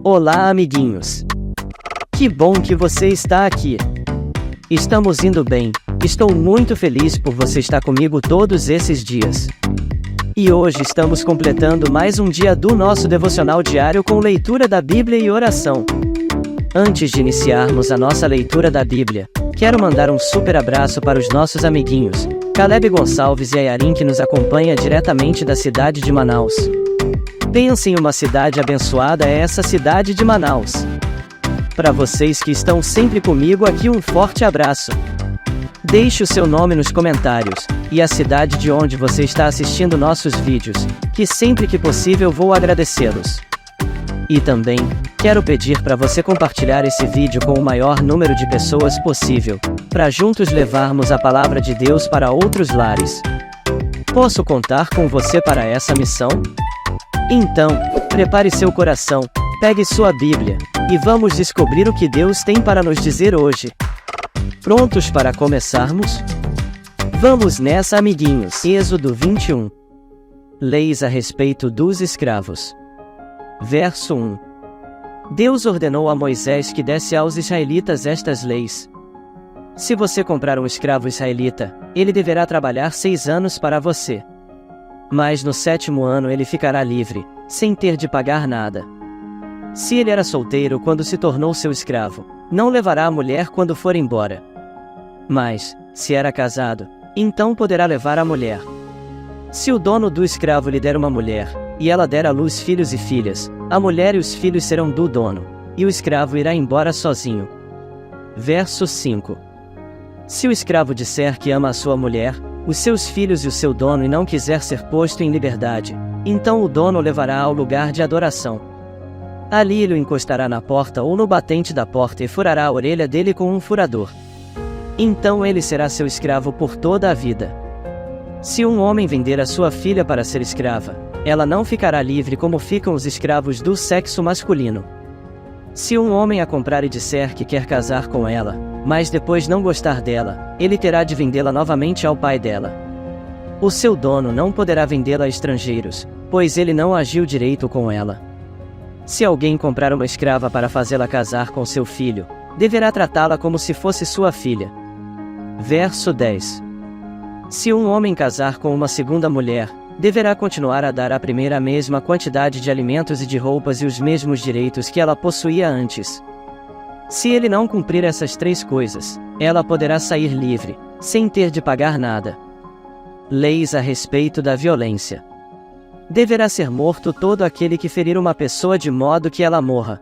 Olá, amiguinhos! Que bom que você está aqui! Estamos indo bem, estou muito feliz por você estar comigo todos esses dias. E hoje estamos completando mais um dia do nosso devocional diário com leitura da Bíblia e oração. Antes de iniciarmos a nossa leitura da Bíblia, quero mandar um super abraço para os nossos amiguinhos, Caleb Gonçalves e Ayarin, que nos acompanha diretamente da cidade de Manaus. Pensa em uma cidade abençoada, é essa cidade de Manaus. Para vocês que estão sempre comigo aqui, um forte abraço. Deixe o seu nome nos comentários, e a cidade de onde você está assistindo nossos vídeos, que sempre que possível vou agradecê-los. E também, quero pedir para você compartilhar esse vídeo com o maior número de pessoas possível, para juntos levarmos a palavra de Deus para outros lares. Posso contar com você para essa missão? Então, prepare seu coração, pegue sua Bíblia, e vamos descobrir o que Deus tem para nos dizer hoje. Prontos para começarmos? Vamos nessa, amiguinhos. Êxodo 21. Leis a respeito dos escravos. Verso 1. Deus ordenou a Moisés que desse aos israelitas estas leis. Se você comprar um escravo israelita, ele deverá trabalhar 6 anos para você. Mas no 7º ano ele ficará livre, sem ter de pagar nada. Se ele era solteiro quando se tornou seu escravo, não levará a mulher quando for embora. Mas, se era casado, então poderá levar a mulher. Se o dono do escravo lhe der uma mulher, e ela der à luz filhos e filhas, a mulher e os filhos serão do dono, e o escravo irá embora sozinho. Verso 5. Se o escravo disser que ama a sua mulher, os seus filhos e o seu dono e não quiser ser posto em liberdade, então o dono o levará ao lugar de adoração. Ali ele o encostará na porta ou no batente da porta e furará a orelha dele com um furador. Então ele será seu escravo por toda a vida. Se um homem vender a sua filha para ser escrava, ela não ficará livre como ficam os escravos do sexo masculino. Se um homem a comprar e disser que quer casar com ela, mas depois não gostar dela, ele terá de vendê-la novamente ao pai dela. O seu dono não poderá vendê-la a estrangeiros, pois ele não agiu direito com ela. Se alguém comprar uma escrava para fazê-la casar com seu filho, deverá tratá-la como se fosse sua filha. Verso 10. Se um homem casar com uma segunda mulher, deverá continuar a dar à primeira a mesma quantidade de alimentos e de roupas e os mesmos direitos que ela possuía antes. Se ele não cumprir essas 3 coisas, ela poderá sair livre, sem ter de pagar nada. Leis a respeito da violência. Deverá ser morto todo aquele que ferir uma pessoa de modo que ela morra.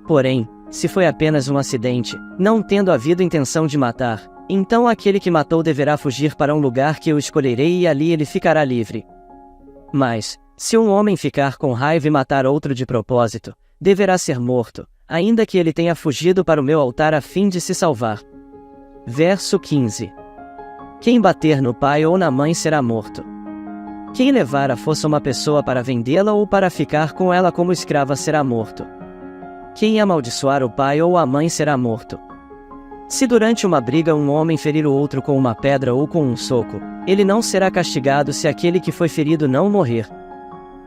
Porém, se foi apenas um acidente, não tendo havido intenção de matar, então aquele que matou deverá fugir para um lugar que eu escolherei e ali ele ficará livre. Mas, se um homem ficar com raiva e matar outro de propósito, deverá ser morto, ainda que ele tenha fugido para o meu altar a fim de se salvar. Verso 15. Quem bater no pai ou na mãe será morto. Quem levar à força uma pessoa para vendê-la ou para ficar com ela como escrava será morto. Quem amaldiçoar o pai ou a mãe será morto. Se durante uma briga um homem ferir o outro com uma pedra ou com um soco, ele não será castigado se aquele que foi ferido não morrer.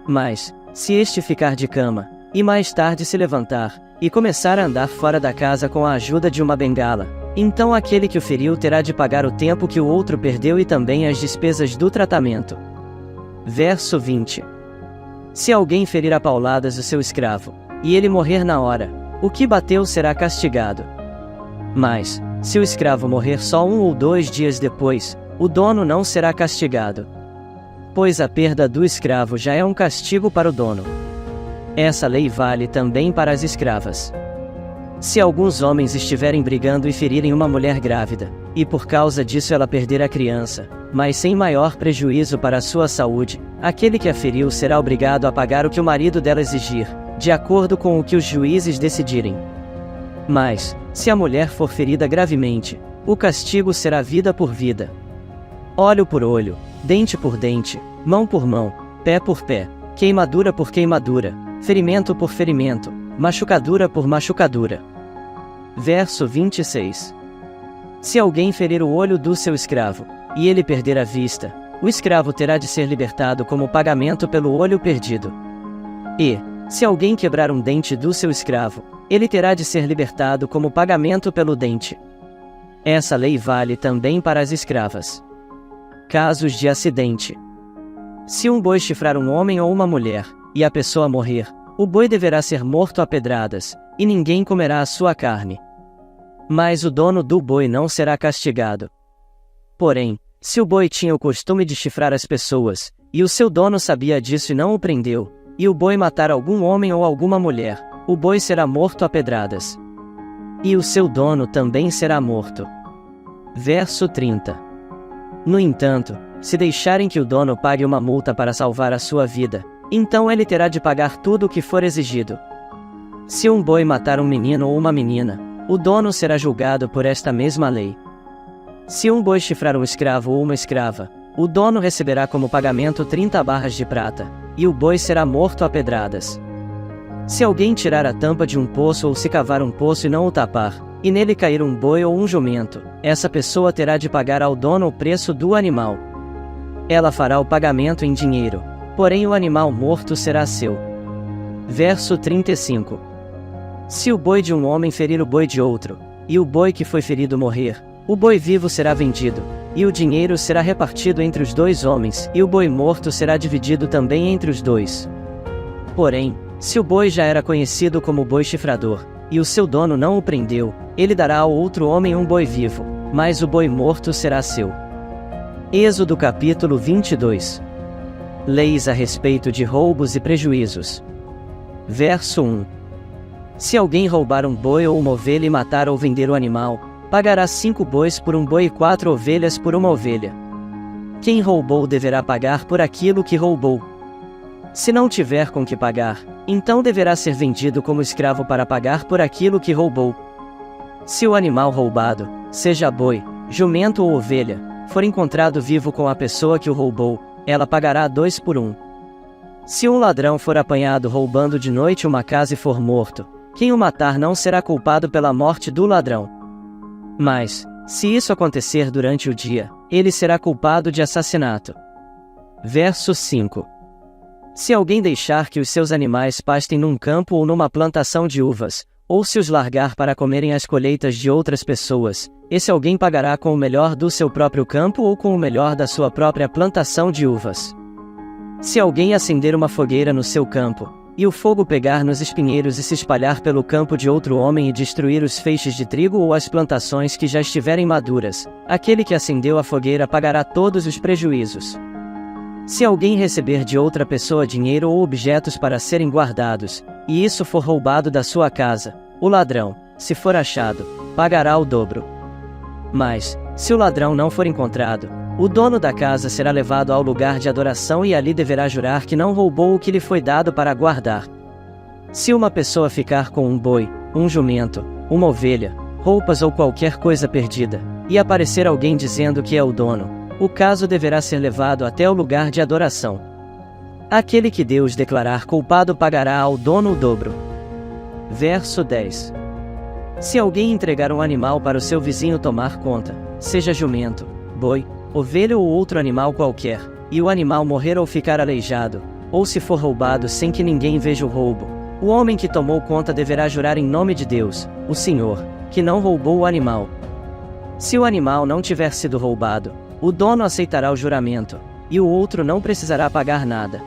Mas, se este ficar de cama, e mais tarde se levantar, e começar a andar fora da casa com a ajuda de uma bengala, então aquele que o feriu terá de pagar o tempo que o outro perdeu e também as despesas do tratamento. Verso 20. Se alguém ferir a pauladas o seu escravo, e ele morrer na hora, o que bateu será castigado. Mas, se o escravo morrer só 1 ou 2 dias depois, o dono não será castigado. Pois a perda do escravo já é um castigo para o dono. Essa lei vale também para as escravas. Se alguns homens estiverem brigando e ferirem uma mulher grávida, e por causa disso ela perder a criança, mas sem maior prejuízo para a sua saúde, aquele que a feriu será obrigado a pagar o que o marido dela exigir, de acordo com o que os juízes decidirem. Mas, se a mulher for ferida gravemente, o castigo será vida por vida. Olho por olho, dente por dente, mão por mão, pé por pé, queimadura por queimadura, ferimento por ferimento, machucadura por machucadura. Verso 26. Se alguém ferir o olho do seu escravo, e ele perder a vista, o escravo terá de ser libertado como pagamento pelo olho perdido. E, Se alguém quebrar um dente do seu escravo, ele terá de ser libertado como pagamento pelo dente. Essa lei vale também para as escravas. Casos de acidente. Se um boi chifrar um homem ou uma mulher, e a pessoa morrer, o boi deverá ser morto a pedradas, e ninguém comerá a sua carne. Mas o dono do boi não será castigado. Porém, se o boi tinha o costume de chifrar as pessoas, e o seu dono sabia disso e não o prendeu, e o boi matar algum homem ou alguma mulher, o boi será morto a pedradas. E o seu dono também será morto. Verso 30. No entanto, se deixarem que o dono pague uma multa para salvar a sua vida, então ele terá de pagar tudo o que for exigido. Se um boi matar um menino ou uma menina, o dono será julgado por esta mesma lei. Se um boi chifrar um escravo ou uma escrava, o dono receberá como pagamento 30 barras de prata, e o boi será morto a pedradas. Se alguém tirar a tampa de um poço ou se cavar um poço e não o tapar, e nele cair um boi ou um jumento, essa pessoa terá de pagar ao dono o preço do animal. Ela fará o pagamento em dinheiro, porém o animal morto será seu. Verso 35. Se o boi de um homem ferir o boi de outro, e o boi que foi ferido morrer, o boi vivo será vendido, e o dinheiro será repartido entre os dois homens, e o boi morto será dividido também entre os dois. Porém, se o boi já era conhecido como boi chifrador, e o seu dono não o prendeu, ele dará ao outro homem um boi vivo, mas o boi morto será seu. Êxodo capítulo 22. Leis a respeito de roubos e prejuízos. Verso 1. Se alguém roubar um boi ou uma ovelha e matar ou vender o animal, pagará 5 bois por um boi e 4 ovelhas por uma ovelha. Quem roubou deverá pagar por aquilo que roubou. Se não tiver com que pagar, então deverá ser vendido como escravo para pagar por aquilo que roubou. Se o animal roubado, seja boi, jumento ou ovelha, for encontrado vivo com a pessoa que o roubou, ela pagará 2 por 1. Se um ladrão for apanhado roubando de noite uma casa e for morto, quem o matar não será culpado pela morte do ladrão. Mas, se isso acontecer durante o dia, ele será culpado de assassinato. Verso 5. Se alguém deixar que os seus animais pastem num campo ou numa plantação de uvas, ou se os largar para comerem as colheitas de outras pessoas, esse alguém pagará com o melhor do seu próprio campo ou com o melhor da sua própria plantação de uvas. Se alguém acender uma fogueira no seu campo, e o fogo pegar nos espinheiros e se espalhar pelo campo de outro homem e destruir os feixes de trigo ou as plantações que já estiverem maduras, aquele que acendeu a fogueira pagará todos os prejuízos. Se alguém receber de outra pessoa dinheiro ou objetos para serem guardados, e isso for roubado da sua casa, o ladrão, se for achado, pagará o dobro. Mas, se o ladrão não for encontrado, o dono da casa será levado ao lugar de adoração e ali deverá jurar que não roubou o que lhe foi dado para guardar. Se uma pessoa ficar com um boi, um jumento, uma ovelha, roupas ou qualquer coisa perdida, e aparecer alguém dizendo que é o dono, o caso deverá ser levado até o lugar de adoração. Aquele que Deus declarar culpado pagará ao dono o dobro. Verso 10. Se alguém entregar um animal para o seu vizinho tomar conta, seja jumento, boi, ovelha ou outro animal qualquer, e o animal morrer ou ficar aleijado, ou se for roubado sem que ninguém veja o roubo, o homem que tomou conta deverá jurar em nome de Deus, o Senhor, que não roubou o animal. Se o animal não tiver sido roubado, o dono aceitará o juramento, e o outro não precisará pagar nada.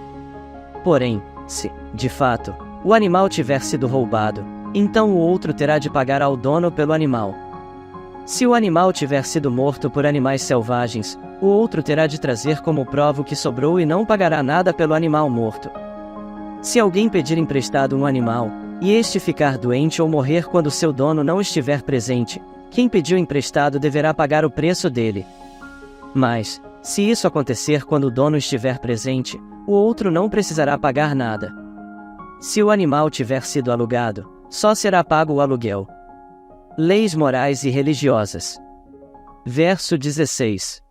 Porém, se, de fato, o animal tiver sido roubado, então o outro terá de pagar ao dono pelo animal. Se o animal tiver sido morto por animais selvagens, o outro terá de trazer como prova o que sobrou e não pagará nada pelo animal morto. Se alguém pedir emprestado um animal, e este ficar doente ou morrer quando seu dono não estiver presente, quem pediu emprestado deverá pagar o preço dele. Mas, se isso acontecer quando o dono estiver presente, o outro não precisará pagar nada. Se o animal tiver sido alugado, só será pago o aluguel. Leis morais e religiosas. Verso 16.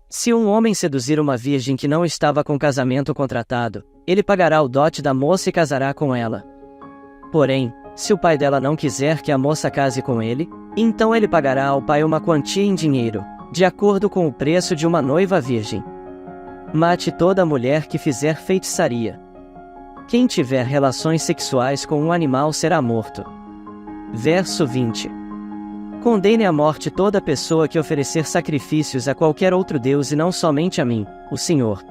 Se um homem seduzir uma virgem que não estava com casamento contratado, ele pagará o dote da moça e casará com ela. Porém, se o pai dela não quiser que a moça case com ele, então ele pagará ao pai uma quantia em dinheiro, de acordo com o preço de uma noiva virgem. Mate toda mulher que fizer feitiçaria. Quem tiver relações sexuais com um animal será morto. Verso 20. Condene à morte toda pessoa que oferecer sacrifícios a qualquer outro Deus e não somente a mim, o Senhor.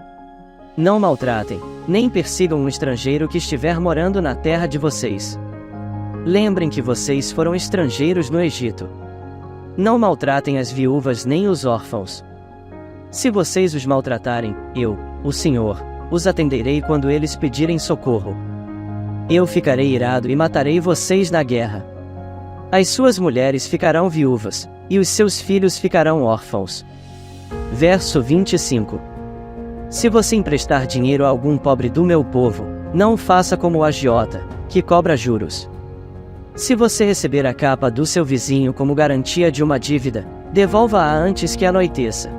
Não maltratem, nem persigam um estrangeiro que estiver morando na terra de vocês. Lembrem que vocês foram estrangeiros no Egito. Não maltratem as viúvas nem os órfãos. Se vocês os maltratarem, eu, o Senhor, os atenderei quando eles pedirem socorro. Eu ficarei irado e matarei vocês na guerra. As suas mulheres ficarão viúvas, e os seus filhos ficarão órfãos. Verso 25. Se você emprestar dinheiro a algum pobre do meu povo, não faça como o agiota, que cobra juros. Se você receber a capa do seu vizinho como garantia de uma dívida, devolva-a antes que anoiteça.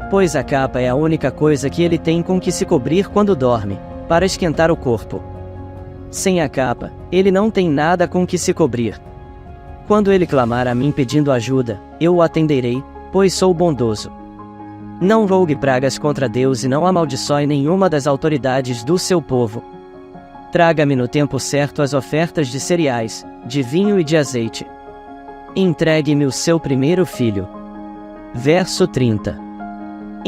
Pois a capa é a única coisa que ele tem com que se cobrir quando dorme, para esquentar o corpo. Sem a capa, ele não tem nada com que se cobrir. Quando ele clamar a mim pedindo ajuda, eu o atenderei, pois sou bondoso. Não rogue pragas contra Deus e não amaldiçoe nenhuma das autoridades do seu povo. Traga-me no tempo certo as ofertas de cereais, de vinho e de azeite. Entregue-me o seu primeiro filho. Verso 30.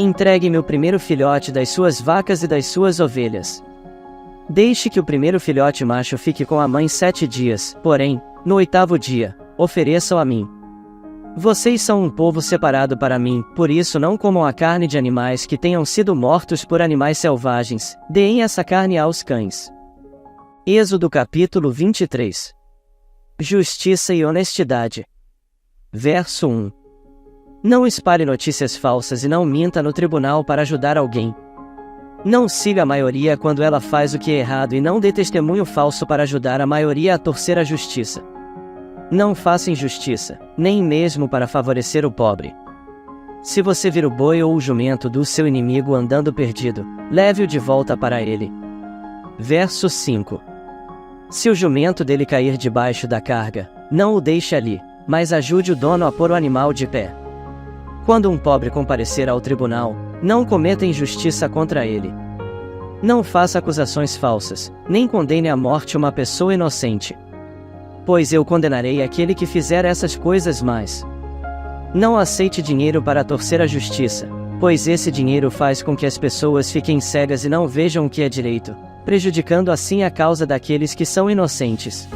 Entregue-me o primeiro filhote das suas vacas e das suas ovelhas. Deixe que o primeiro filhote macho fique com a mãe 7 dias, porém, no 8º dia, ofereçam a mim. Vocês são um povo separado para mim, por isso não comam a carne de animais que tenham sido mortos por animais selvagens, deem essa carne aos cães. Êxodo capítulo 23. Justiça e honestidade. Verso 1. Não espalhe notícias falsas e não minta no tribunal para ajudar alguém. Não siga a maioria quando ela faz o que é errado e não dê testemunho falso para ajudar a maioria a torcer a justiça. Não faça injustiça, nem mesmo para favorecer o pobre. Se você vir o boi ou o jumento do seu inimigo andando perdido, leve-o de volta para ele. Verso 5. Se o jumento dele cair debaixo da carga, não o deixe ali, mas ajude o dono a pôr o animal de pé. Quando um pobre comparecer ao tribunal, não cometa injustiça contra ele. Não faça acusações falsas, nem condene à morte uma pessoa inocente. Pois eu condenarei aquele que fizer essas coisas mais. Não aceite dinheiro para torcer a justiça, pois esse dinheiro faz com que as pessoas fiquem cegas e não vejam o que é direito, prejudicando assim a causa daqueles que são inocentes.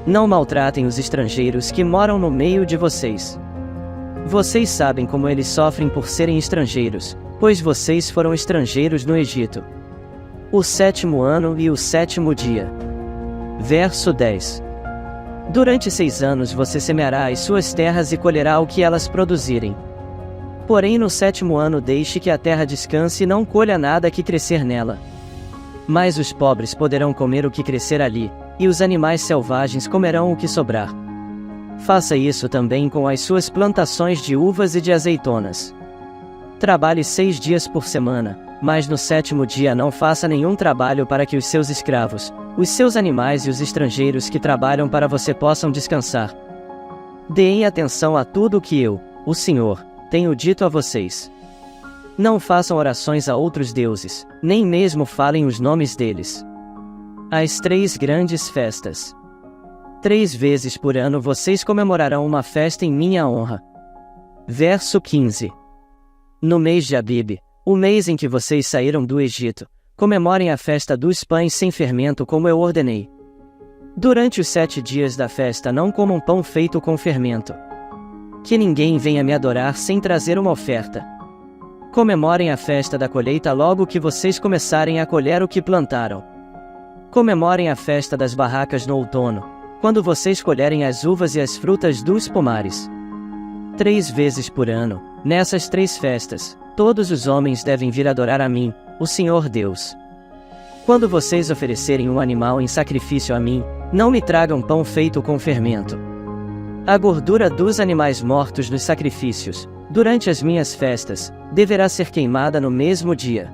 Não maltratem os estrangeiros que moram no meio de vocês. Vocês sabem como eles sofrem por serem estrangeiros, pois vocês foram estrangeiros no Egito. O 7º ano e o 7º dia. Verso 10. Durante 6 anos você semeará as suas terras e colherá o que elas produzirem. Porém no 7º ano deixe que a terra descanse e não colha nada que crescer nela. Mas os pobres poderão comer o que crescer ali, e os animais selvagens comerão o que sobrar. Faça isso também com as suas plantações de uvas e de azeitonas. Trabalhe 6 dias por semana, mas no 7º dia não faça nenhum trabalho para que os seus escravos, os seus animais e os estrangeiros que trabalham para você possam descansar. Deem atenção a tudo o que eu, o Senhor, tenho dito a vocês. Não façam orações a outros deuses, nem mesmo falem os nomes deles. As 3 grandes festas. 3 vezes por ano vocês comemorarão uma festa em minha honra. Verso 15. No mês de Abibe, o mês em que vocês saíram do Egito, comemorem a festa dos pães sem fermento como eu ordenei. Durante os 7 dias da festa não comam pão feito com fermento. Que ninguém venha me adorar sem trazer uma oferta. Comemorem a festa da colheita logo que vocês começarem a colher o que plantaram. Comemorem a festa das barracas no outono, quando vocês colherem as uvas e as frutas dos pomares. 3 vezes por ano, nessas 3 festas, todos os homens devem vir adorar a mim, o Senhor Deus. Quando vocês oferecerem um animal em sacrifício a mim, não me tragam pão feito com fermento. A gordura dos animais mortos nos sacrifícios, durante as minhas festas, deverá ser queimada no mesmo dia.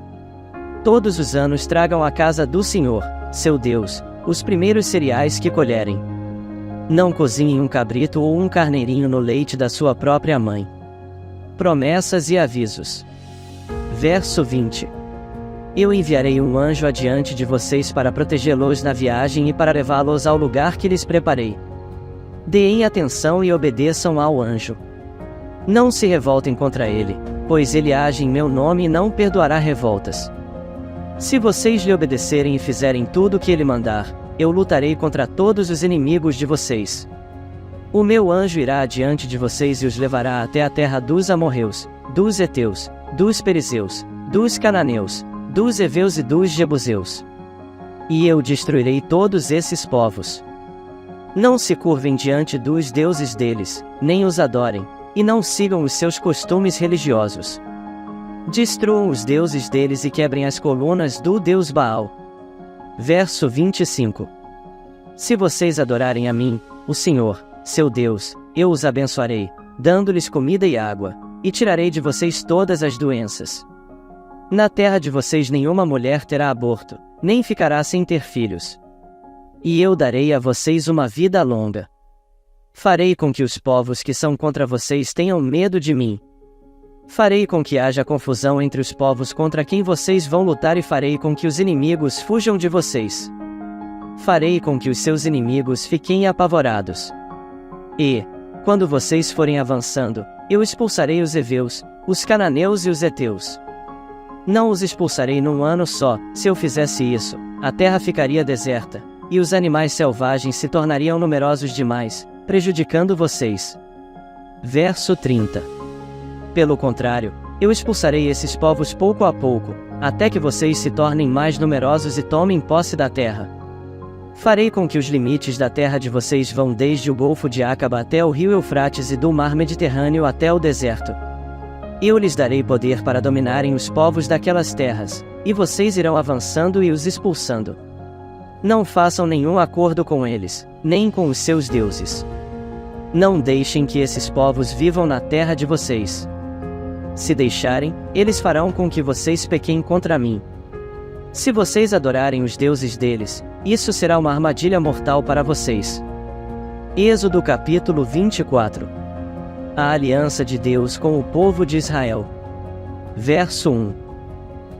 Todos os anos tragam à casa do Senhor, seu Deus, os primeiros cereais que colherem. Não cozinhem um cabrito ou um carneirinho no leite da sua própria mãe. Promessas e avisos. Verso 20. Eu enviarei um anjo adiante de vocês para protegê-los na viagem e para levá-los ao lugar que lhes preparei. Deem atenção e obedeçam ao anjo. Não se revoltem contra ele, pois ele age em meu nome e não perdoará revoltas. Se vocês lhe obedecerem e fizerem tudo o que ele mandar, eu lutarei contra todos os inimigos de vocês. O meu anjo irá adiante de vocês e os levará até a terra dos amorreus, dos heteus, dos perizeus, dos cananeus, dos heveus e dos jebuseus. E eu destruirei todos esses povos. Não se curvem diante dos deuses deles, nem os adorem, e não sigam os seus costumes religiosos. Destruam os deuses deles e quebrem as colunas do deus Baal. Verso 25. Se vocês adorarem a mim, o Senhor, seu Deus, eu os abençoarei, dando-lhes comida e água, e tirarei de vocês todas as doenças. Na terra de vocês nenhuma mulher terá aborto, nem ficará sem ter filhos. E eu darei a vocês uma vida longa. Farei com que os povos que são contra vocês tenham medo de mim. Farei com que haja confusão entre os povos contra quem vocês vão lutar e farei com que os inimigos fujam de vocês. Farei com que os seus inimigos fiquem apavorados. E, quando vocês forem avançando, eu expulsarei os heveus, os cananeus e os heteus. Não os expulsarei num ano só. Se eu fizesse isso, a terra ficaria deserta, e os animais selvagens se tornariam numerosos demais, prejudicando vocês. Verso 30. Pelo contrário, eu expulsarei esses povos pouco a pouco, até que vocês se tornem mais numerosos e tomem posse da terra. Farei com que os limites da terra de vocês vão desde o Golfo de Acaba até o rio Eufrates e do mar Mediterrâneo até o deserto. Eu lhes darei poder para dominarem os povos daquelas terras, e vocês irão avançando e os expulsando. Não façam nenhum acordo com eles, nem com os seus deuses. Não deixem que esses povos vivam na terra de vocês. Se deixarem, eles farão com que vocês pequem contra mim. Se vocês adorarem os deuses deles, isso será uma armadilha mortal para vocês. Êxodo capítulo 24. A aliança de Deus com o povo de Israel. Verso 1.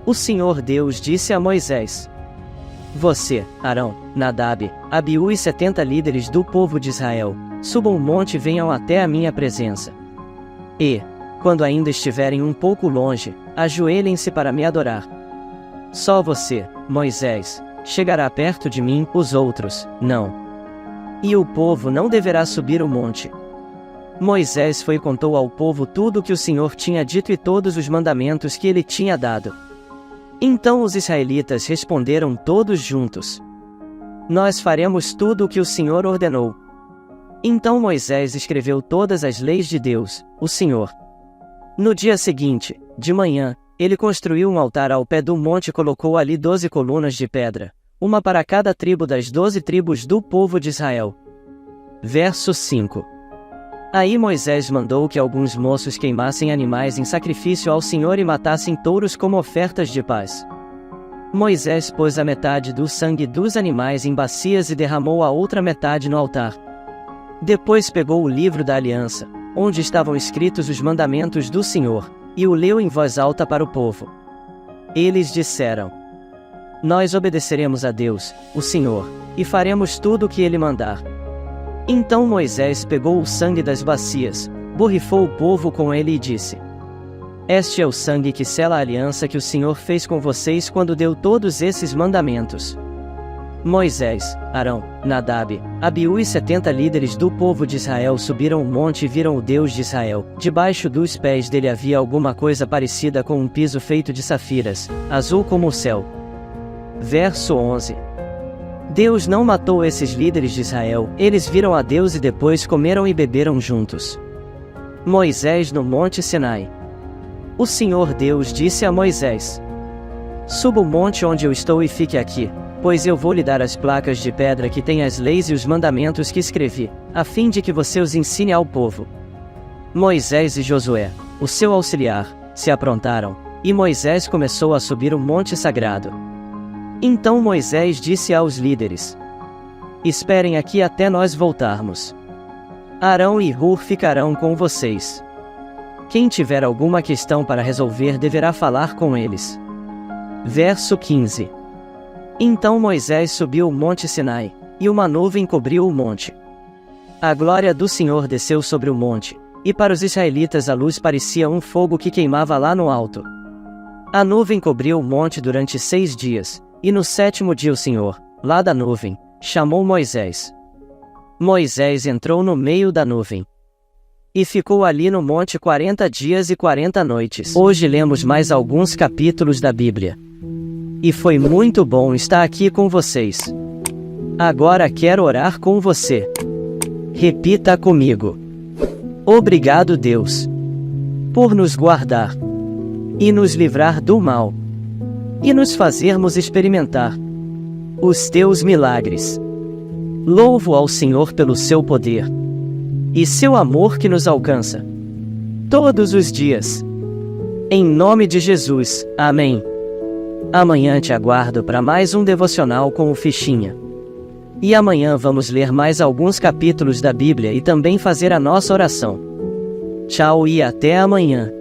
O Senhor Deus disse a Moisés: Você, Arão, Nadab, Abiú e 70 líderes do povo de Israel, subam o monte e venham até a minha presença. E, quando ainda estiverem um pouco longe, ajoelhem-se para me adorar. Só você, Moisés, chegará perto de mim, os outros, não. E o povo não deverá subir o monte. Moisés foi e contou ao povo tudo o que o Senhor tinha dito e todos os mandamentos que ele tinha dado. Então os israelitas responderam todos juntos: Nós faremos tudo o que o Senhor ordenou. Então Moisés escreveu todas as leis de Deus, o Senhor. No dia seguinte, de manhã, ele construiu um altar ao pé do monte e colocou ali 12 colunas de pedra, uma para cada tribo das 12 tribos do povo de Israel. Verso 5. Aí Moisés mandou que alguns moços queimassem animais em sacrifício ao Senhor e matassem touros como ofertas de paz. Moisés pôs a metade do sangue dos animais em bacias e derramou a outra metade no altar. Depois pegou o livro da aliança, onde estavam escritos os mandamentos do Senhor, e o leu em voz alta para o povo. Eles disseram: Nós obedeceremos a Deus, o Senhor, e faremos tudo o que ele mandar. Então Moisés pegou o sangue das bacias, borrifou o povo com ele e disse: Este é o sangue que sela a aliança que o Senhor fez com vocês quando deu todos esses mandamentos. Moisés, Arão, Nadab, Abiú e 70 líderes do povo de Israel subiram o monte e viram o Deus de Israel. Debaixo dos pés dele havia alguma coisa parecida com um piso feito de safiras, azul como o céu. Verso 11. Deus não matou esses líderes de Israel, eles viram a Deus e depois comeram e beberam juntos. Moisés no Monte Sinai. O Senhor Deus disse a Moisés: Suba o monte onde eu estou e fique aqui, pois eu vou lhe dar as placas de pedra que têm as leis e os mandamentos que escrevi, a fim de que você os ensine ao povo. Moisés e Josué, o seu auxiliar, se aprontaram, e Moisés começou a subir o monte sagrado. Então Moisés disse aos líderes: Esperem aqui até nós voltarmos. Arão e Hur ficarão com vocês. Quem tiver alguma questão para resolver deverá falar com eles. Verso 15. Então Moisés subiu o monte Sinai, e uma nuvem cobriu o monte. A glória do Senhor desceu sobre o monte, e para os israelitas a luz parecia um fogo que queimava lá no alto. A nuvem cobriu o monte durante 6 dias, e no 7º dia o Senhor, lá da nuvem, chamou Moisés. Moisés entrou no meio da nuvem e ficou ali no monte 40 dias e 40 noites. Hoje lemos mais alguns capítulos da Bíblia. E foi muito bom estar aqui com vocês. Agora quero orar com você. Repita comigo. Obrigado, Deus, por nos guardar e nos livrar do mal e nos fazermos experimentar os teus milagres. Louvo ao Senhor pelo seu poder e seu amor que nos alcança todos os dias. Em nome de Jesus, amém. Amanhã te aguardo para mais um devocional com o Fichinha. E amanhã vamos ler mais alguns capítulos da Bíblia e também fazer a nossa oração. Tchau e até amanhã.